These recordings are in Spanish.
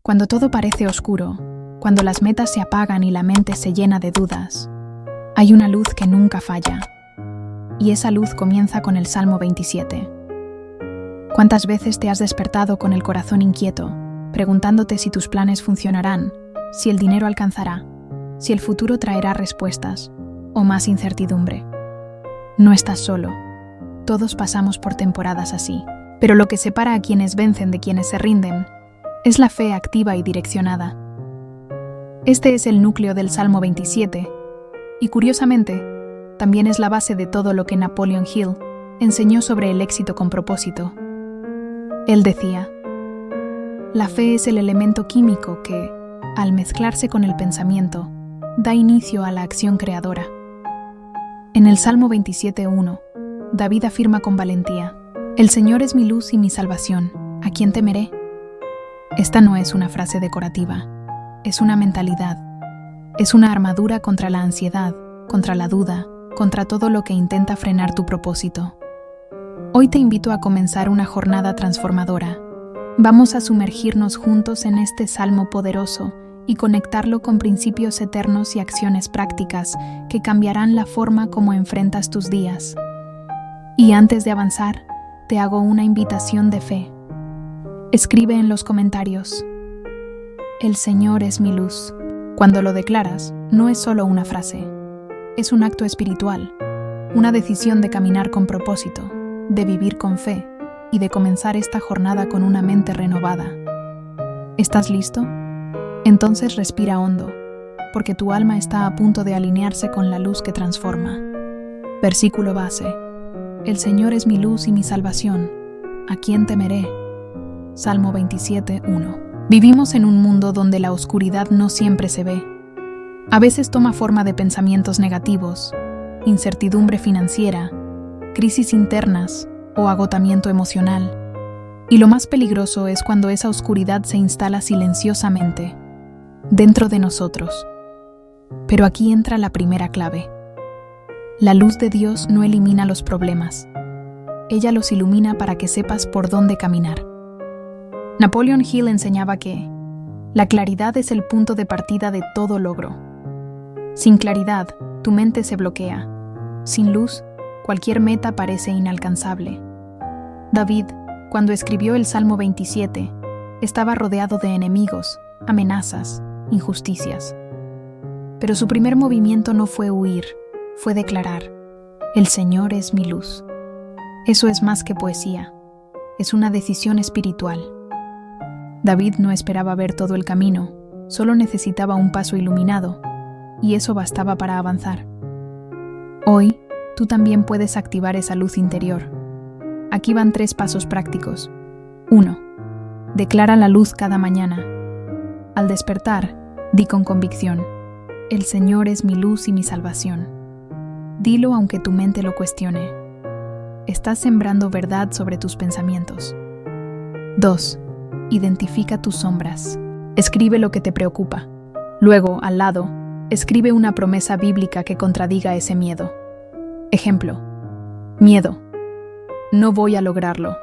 Cuando todo parece oscuro, cuando las metas se apagan y la mente se llena de dudas, hay una luz que nunca falla. Y esa luz comienza con el Salmo 27. ¿Cuántas veces te has despertado con el corazón inquieto, preguntándote si tus planes funcionarán, si el dinero alcanzará, si el futuro traerá respuestas o más incertidumbre? No estás solo. Todos pasamos por temporadas así. Pero lo que separa a quienes vencen de quienes se rinden es la fe activa y direccionada. Este es el núcleo del Salmo 27 y, curiosamente, también es la base de todo lo que Napoleon Hill enseñó sobre el éxito con propósito. Él decía: la fe es el elemento químico que, al mezclarse con el pensamiento, da inicio a la acción creadora. En el Salmo 27:1, David afirma con valentía: el Señor es mi luz y mi salvación, ¿a quién temeré? Esta no es una frase decorativa, es una mentalidad. Es una armadura contra la ansiedad, contra la duda, contra todo lo que intenta frenar tu propósito. Hoy te invito a comenzar una jornada transformadora. Vamos a sumergirnos juntos en este salmo poderoso y conectarlo con principios eternos y acciones prácticas que cambiarán la forma como enfrentas tus días. Y antes de avanzar, te hago una invitación de fe. Escribe en los comentarios: el Señor es mi luz. Cuando lo declaras, no es solo una frase, es un acto espiritual, una decisión de caminar con propósito, de vivir con fe y de comenzar esta jornada con una mente renovada. ¿Estás listo? Entonces respira hondo, porque tu alma está a punto de alinearse con la luz que transforma. Versículo base: el Señor es mi luz y mi salvación, ¿a quién temeré? Salmo 27:1. Vivimos en un mundo donde la oscuridad no siempre se ve. A veces toma forma de pensamientos negativos, incertidumbre financiera, crisis internas o agotamiento emocional. Y lo más peligroso es cuando esa oscuridad se instala silenciosamente dentro de nosotros. Pero aquí entra la primera clave. La luz de Dios no elimina los problemas. Ella los ilumina para que sepas por dónde caminar. Napoleon Hill enseñaba que la claridad es el punto de partida de todo logro. Sin claridad, tu mente se bloquea. Sin luz, cualquier meta parece inalcanzable. David, cuando escribió el Salmo 27, estaba rodeado de enemigos, amenazas, injusticias. Pero su primer movimiento no fue huir, fue declarar: el Señor es mi luz. Eso es más que poesía, es una decisión espiritual. David no esperaba ver todo el camino, solo necesitaba un paso iluminado, y eso bastaba para avanzar. Hoy, tú también puedes activar esa luz interior. Aquí van 3 pasos prácticos. 1. Declara la luz cada mañana. Al despertar, di con convicción: el Señor es mi luz y mi salvación. Dilo aunque tu mente lo cuestione. Estás sembrando verdad sobre tus pensamientos. 2. Identifica tus sombras. Escribe lo que te preocupa. Luego, al lado, escribe una promesa bíblica que contradiga ese miedo. Ejemplo: miedo: no voy a lograrlo.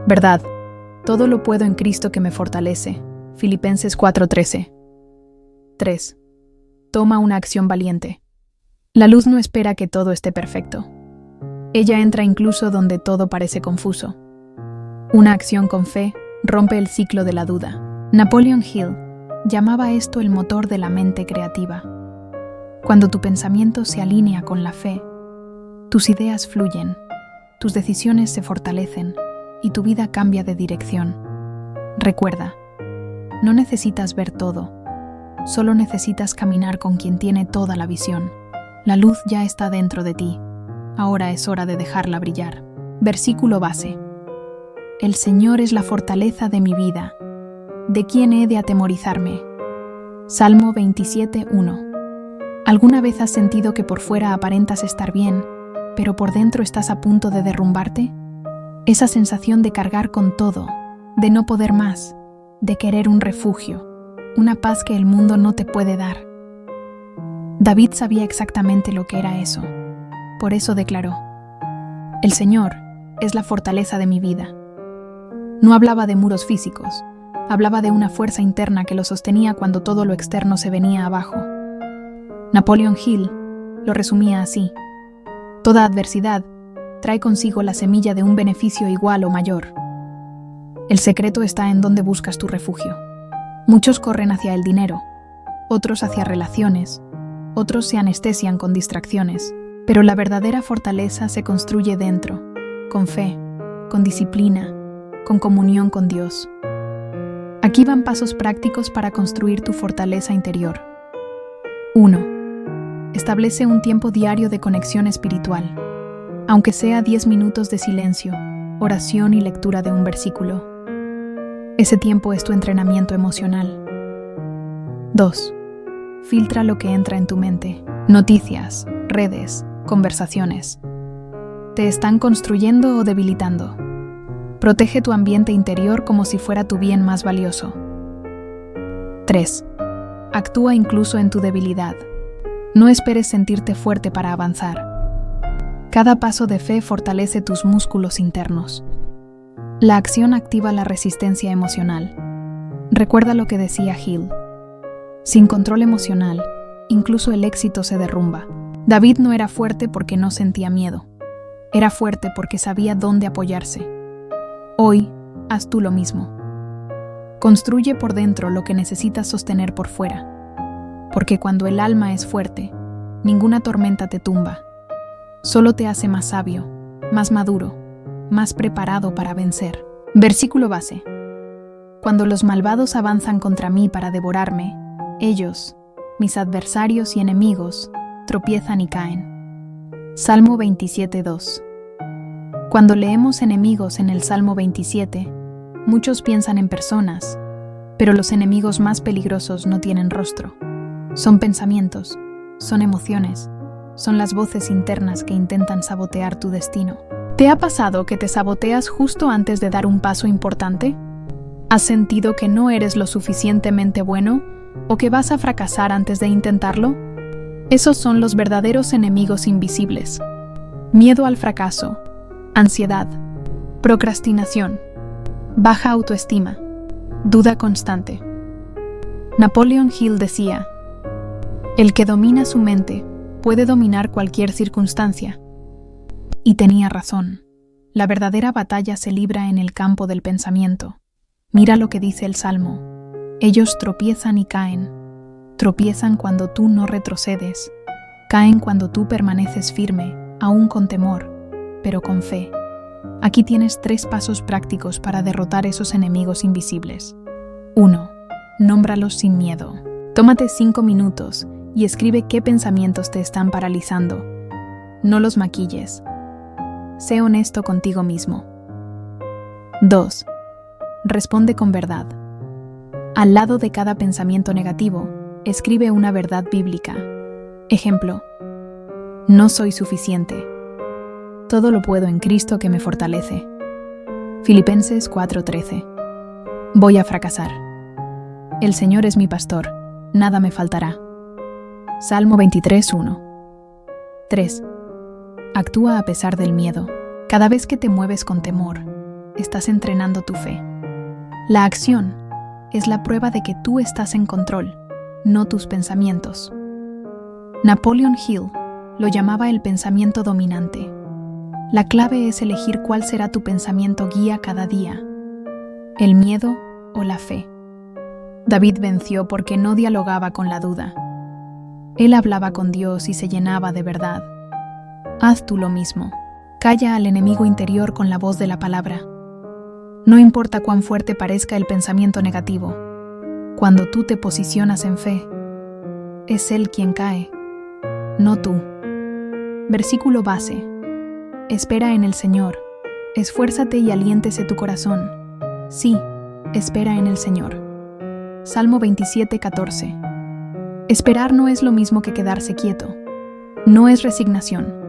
Verdad: todo lo puedo en Cristo que me fortalece. Filipenses 4:13. 3. Toma una acción valiente. La luz no espera que todo esté perfecto. Ella entra incluso donde todo parece confuso. Una acción con fe rompe el ciclo de la duda. Napoleon Hill llamaba esto el motor de la mente creativa. Cuando tu pensamiento se alinea con la fe, tus ideas fluyen, tus decisiones se fortalecen y tu vida cambia de dirección. Recuerda, no necesitas ver todo, solo necesitas caminar con quien tiene toda la visión. La luz ya está dentro de ti, ahora es hora de dejarla brillar. Versículo base: el Señor es la fortaleza de mi vida. ¿De quién he de atemorizarme? Salmo 27:1. ¿Alguna vez has sentido que por fuera aparentas estar bien, pero por dentro estás a punto de derrumbarte? Esa sensación de cargar con todo, de no poder más, de querer un refugio, una paz que el mundo no te puede dar. David sabía exactamente lo que era eso. Por eso declaró: el Señor es la fortaleza de mi vida. No hablaba de muros físicos, Hablaba de una fuerza interna que lo sostenía cuando todo lo externo se venía abajo. Napoleon Hill lo resumía así: toda adversidad trae consigo la semilla de un beneficio igual o mayor. El secreto está en dónde buscas tu refugio. Muchos corren hacia el dinero, otros hacia relaciones, otros se anestesian con distracciones, pero la verdadera fortaleza se construye dentro, con fe, con disciplina, con comunión con Dios. Aquí van pasos prácticos para construir tu fortaleza interior. 1. Establece un tiempo diario de conexión espiritual, aunque sea 10 minutos de silencio, oración y lectura de un versículo. Ese tiempo es tu entrenamiento emocional. 2. Filtra lo que entra en tu mente. Noticias, redes, conversaciones. ¿Te están construyendo o debilitando? Protege tu ambiente interior como si fuera tu bien más valioso. 3. Actúa incluso en tu debilidad. No esperes sentirte fuerte para avanzar. Cada paso de fe fortalece tus músculos internos. La acción activa la resistencia emocional. Recuerda lo que decía Hill: sin control emocional, incluso el éxito se derrumba. David no era fuerte porque no sentía miedo. Era fuerte porque sabía dónde apoyarse. Hoy, haz tú lo mismo. Construye por dentro lo que necesitas sostener por fuera. Porque cuando el alma es fuerte, ninguna tormenta te tumba. Solo te hace más sabio, más maduro, más preparado para vencer. Versículo base. Cuando los malvados avanzan contra mí para devorarme, ellos, mis adversarios y enemigos, tropiezan y caen. Salmo 27:2. Cuando leemos enemigos en el Salmo 27, muchos piensan en personas, pero los enemigos más peligrosos no tienen rostro. Son pensamientos, son emociones, son las voces internas que intentan sabotear tu destino. ¿Te ha pasado que te saboteas justo antes de dar un paso importante? ¿Has sentido que no eres lo suficientemente bueno o que vas a fracasar antes de intentarlo? Esos son los verdaderos enemigos invisibles. Miedo al fracaso, ansiedad, procrastinación, baja autoestima, duda constante. Napoleon Hill decía: el que domina su mente puede dominar cualquier circunstancia. Y tenía razón. La verdadera batalla se libra en el campo del pensamiento. Mira lo que dice el Salmo: ellos tropiezan y caen. Tropiezan cuando tú no retrocedes. Caen cuando tú permaneces firme, aún con temor, pero con fe. Aquí tienes 3 pasos prácticos para derrotar esos enemigos invisibles. 1. Nómbralos sin miedo. Tómate 5 minutos y escribe qué pensamientos te están paralizando. No los maquilles. Sé honesto contigo mismo. 2. Responde con verdad. Al lado de cada pensamiento negativo, escribe una verdad bíblica. Ejemplo: no soy suficiente. Todo lo puedo en Cristo que me fortalece. Filipenses 4:13. Voy a fracasar. El Señor es mi pastor, nada me faltará. Salmo 23:1. 3. Actúa a pesar del miedo. Cada vez que te mueves con temor, estás entrenando tu fe. La acción es la prueba de que tú estás en control, no tus pensamientos. Napoleon Hill lo llamaba el pensamiento dominante. La clave es elegir cuál será tu pensamiento guía cada día: el miedo o la fe. David venció porque no dialogaba con la duda. Él hablaba con Dios y se llenaba de verdad. Haz tú lo mismo. Calla al enemigo interior con la voz de la palabra. No importa cuán fuerte parezca el pensamiento negativo, cuando tú te posicionas en fe, es Él quien cae, no tú. Versículo base. Espera en el Señor. Esfuérzate y aliéntese tu corazón. Sí, espera en el Señor. Salmo 27:14. Esperar no es lo mismo que quedarse quieto. No es resignación.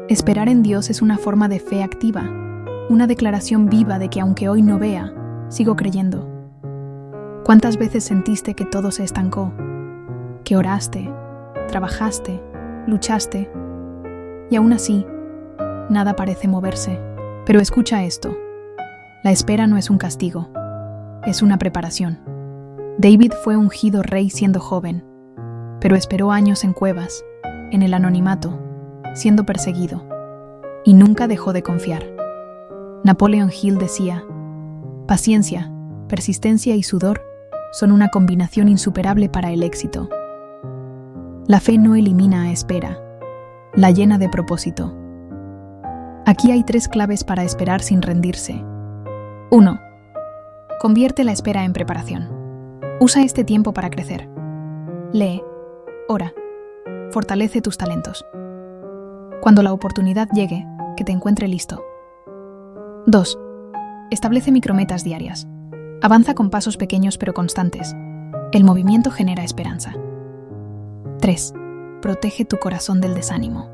Esperar en Dios es una forma de fe activa, una declaración viva de que aunque hoy no vea, sigo creyendo. ¿Cuántas veces sentiste que todo se estancó? Que oraste, trabajaste, luchaste, y aún así, nada parece moverse. Pero escucha esto: la espera no es un castigo, es una preparación. David fue ungido rey siendo joven, pero esperó años en cuevas, en el anonimato, siendo perseguido, y nunca dejó de confiar. Napoleon Hill decía: paciencia, persistencia y sudor son una combinación insuperable para el éxito. La fe no elimina a espera, la llena de propósito. Aquí hay 3 claves para esperar sin rendirse. 1. Convierte la espera en preparación. Usa este tiempo para crecer. Lee, ora, fortalece tus talentos. Cuando la oportunidad llegue, que te encuentre listo. 2. Establece micrometas diarias. Avanza con pasos pequeños pero constantes. El movimiento genera esperanza. 3. Protege tu corazón del desánimo.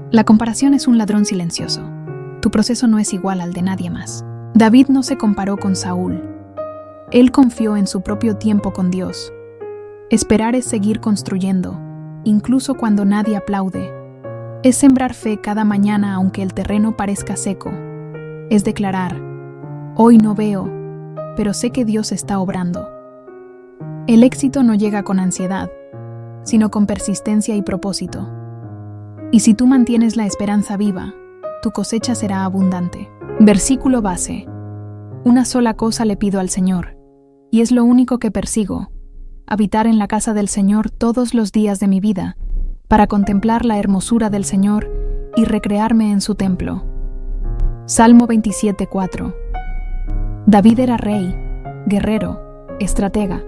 La comparación es un ladrón silencioso. Tu proceso no es igual al de nadie más. David no se comparó con Saúl. Él confió en su propio tiempo con Dios. Esperar es seguir construyendo, incluso cuando nadie aplaude. Es sembrar fe cada mañana aunque el terreno parezca seco. Es declarar: hoy no veo, pero sé que Dios está obrando. El éxito no llega con ansiedad, sino con persistencia y propósito. Y si tú mantienes la esperanza viva, tu cosecha será abundante. Versículo base: una sola cosa le pido al Señor, y es lo único que persigo: habitar en la casa del Señor todos los días de mi vida, para contemplar la hermosura del Señor y recrearme en su templo. Salmo 27:4. David era rey, guerrero, estratega.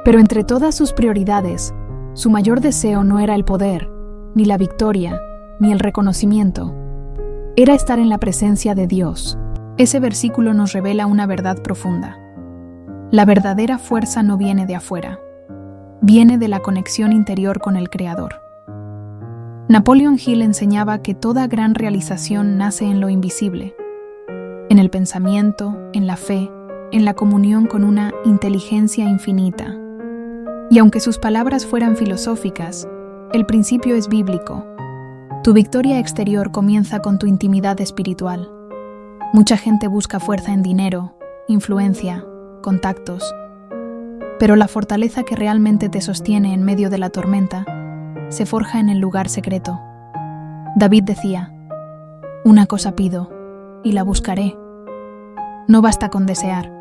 Pero entre todas sus prioridades, su mayor deseo no era el poder, ni la victoria, ni el reconocimiento. Era estar en la presencia de Dios. Ese versículo nos revela una verdad profunda. La verdadera fuerza no viene de afuera, viene de la conexión interior con el Creador. Napoleon Hill enseñaba que toda gran realización nace en lo invisible, en el pensamiento, en la fe, en la comunión con una inteligencia infinita. Y aunque sus palabras fueran filosóficas, el principio es bíblico. Tu victoria exterior comienza con tu intimidad espiritual. Mucha gente busca fuerza en dinero, influencia, contactos. Pero la fortaleza que realmente te sostiene en medio de la tormenta se forja en el lugar secreto. David decía: una cosa pido, y la buscaré. No basta con desear.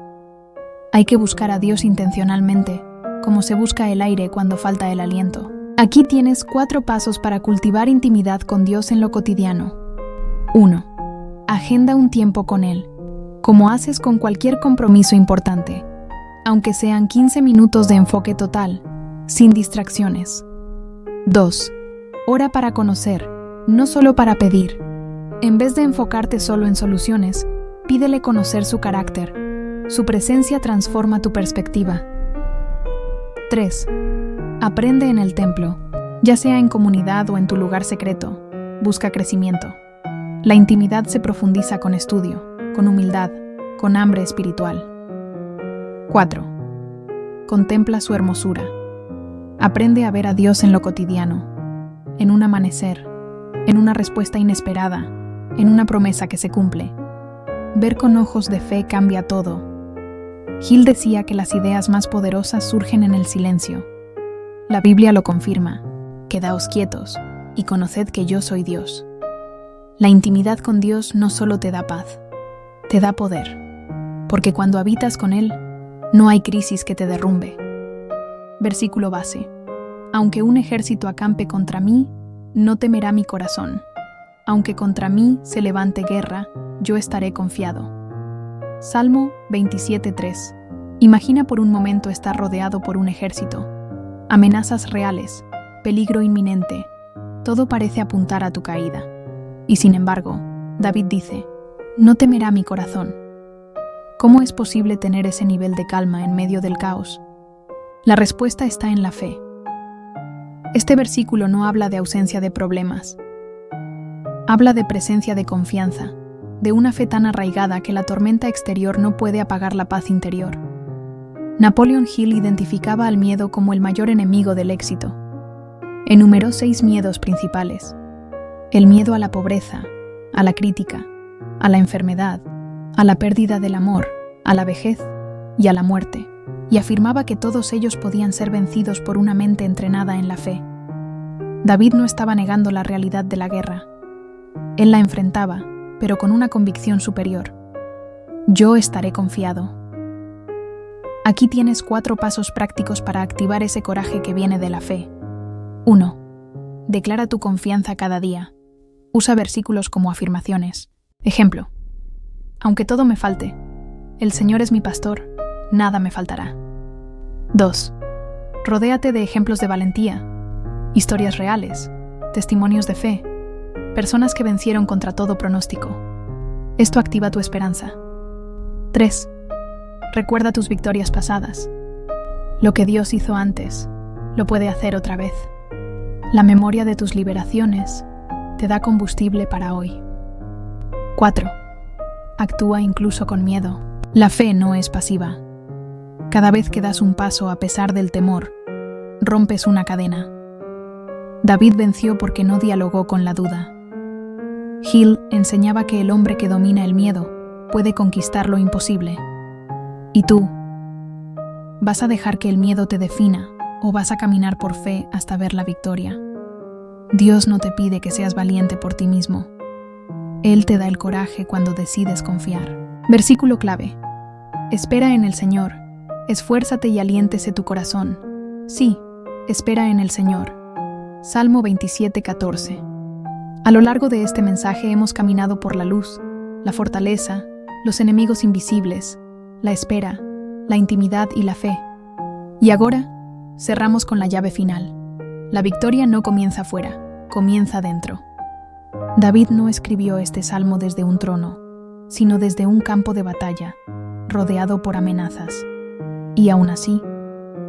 Hay que buscar a Dios intencionalmente, como se busca el aire cuando falta el aliento. Aquí tienes 4 pasos para cultivar intimidad con Dios en lo cotidiano. 1. Agenda un tiempo con Él, como haces con cualquier compromiso importante, aunque sean 15 minutos de enfoque total, sin distracciones. 2. Ora para conocer, no solo para pedir. En vez de enfocarte solo en soluciones, pídele conocer su carácter. Su presencia transforma tu perspectiva. 3. Aprende en el templo, ya sea en comunidad o en tu lugar secreto. Busca crecimiento. La intimidad se profundiza con estudio, con humildad, con hambre espiritual. 4. Contempla su hermosura. Aprende a ver a Dios en lo cotidiano, en un amanecer, en una respuesta inesperada, en una promesa que se cumple. Ver con ojos de fe cambia todo. Hill decía que las ideas más poderosas surgen en el silencio. La Biblia lo confirma: quedaos quietos y conoced que yo soy Dios. La intimidad con Dios no solo te da paz, te da poder, porque cuando habitas con Él, no hay crisis que te derrumbe. Versículo base: aunque un ejército acampe contra mí, no temerá mi corazón. Aunque contra mí se levante guerra, yo estaré confiado. Salmo 27:3. Imagina por un momento estar rodeado por un ejército. Amenazas reales, peligro inminente, todo parece apuntar a tu caída. Y sin embargo, David dice: no temerá mi corazón. ¿Cómo es posible tener ese nivel de calma en medio del caos? La respuesta está en la fe. Este versículo no habla de ausencia de problemas. Habla de presencia de confianza, de una fe tan arraigada que la tormenta exterior no puede apagar la paz interior. Napoleon Hill identificaba al miedo como el mayor enemigo del éxito. Enumeró 6 miedos principales: el miedo a la pobreza, a la crítica, a la enfermedad, a la pérdida del amor, a la vejez y a la muerte, y afirmaba que todos ellos podían ser vencidos por una mente entrenada en la fe. David no estaba negando la realidad de la guerra. Él la enfrentaba, pero con una convicción superior. Yo estaré confiado. Aquí tienes 4 pasos prácticos para activar ese coraje que viene de la fe. 1. Declara tu confianza cada día. Usa versículos como afirmaciones. Ejemplo: aunque todo me falte, el Señor es mi pastor, nada me faltará. 2. Rodéate de ejemplos de valentía, historias reales, testimonios de fe, personas que vencieron contra todo pronóstico. Esto activa tu esperanza. 3. Recuerda tus victorias pasadas. Lo que Dios hizo antes, lo puede hacer otra vez. La memoria de tus liberaciones te da combustible para hoy. 4. Actúa incluso con miedo. La fe no es pasiva. Cada vez que das un paso a pesar del temor, rompes una cadena. David venció porque no dialogó con la duda. Hill enseñaba que el hombre que domina el miedo puede conquistar lo imposible. ¿Y tú? ¿Vas a dejar que el miedo te defina o vas a caminar por fe hasta ver la victoria? Dios no te pide que seas valiente por ti mismo. Él te da el coraje cuando decides confiar. Versículo clave: espera en el Señor, esfuérzate y aliéntese tu corazón. Sí, espera en el Señor. Salmo 27:14. A lo largo de este mensaje hemos caminado por la luz, la fortaleza, los enemigos invisibles, la espera, la intimidad y la fe. Y ahora, cerramos con la llave final. La victoria no comienza afuera, comienza dentro. David no escribió este salmo desde un trono, sino desde un campo de batalla, rodeado por amenazas. Y aún así,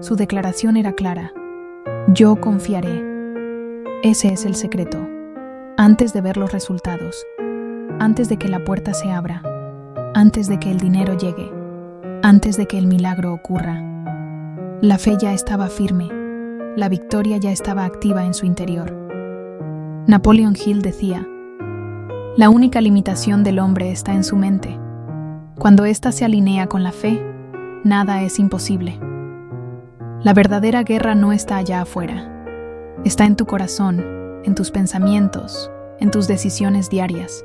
su declaración era clara: yo confiaré. Ese es el secreto. Antes de ver los resultados, antes de que la puerta se abra, antes de que el dinero llegue, antes de que el milagro ocurra, la fe ya estaba firme, la victoria ya estaba activa en su interior. Napoleon Hill decía: la única limitación del hombre está en su mente. Cuando ésta se alinea con la fe, nada es imposible. La verdadera guerra no está allá afuera. Está en tu corazón, en tus pensamientos, en tus decisiones diarias.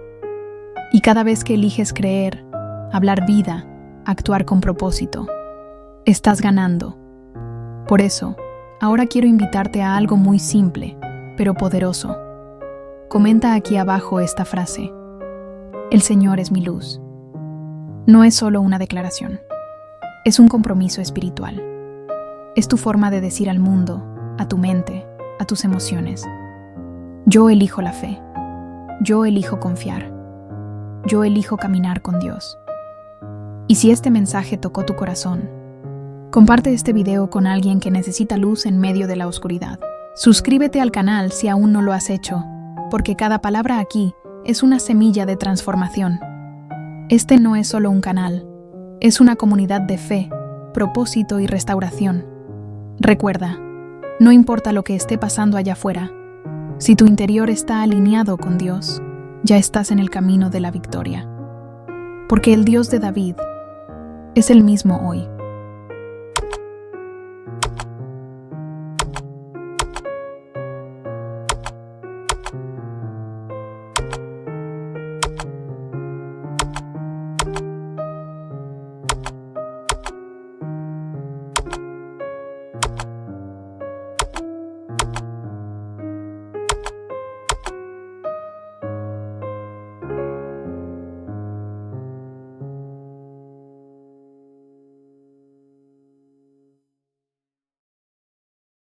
Y cada vez que eliges creer, hablar vida, actuar con propósito, estás ganando. Por eso, ahora quiero invitarte a algo muy simple, pero poderoso. Comenta aquí abajo esta frase: el Señor es mi luz. No es solo una declaración, es un compromiso espiritual. Es tu forma de decir al mundo, a tu mente, a tus emociones: yo elijo la fe, yo elijo confiar, yo elijo caminar con Dios. Y si este mensaje tocó tu corazón, comparte este video con alguien que necesita luz en medio de la oscuridad. Suscríbete al canal si aún no lo has hecho, porque cada palabra aquí es una semilla de transformación. Este no es solo un canal, es una comunidad de fe, propósito y restauración. Recuerda, no importa lo que esté pasando allá afuera, si tu interior está alineado con Dios, ya estás en el camino de la victoria. Porque el Dios de David es el mismo hoy.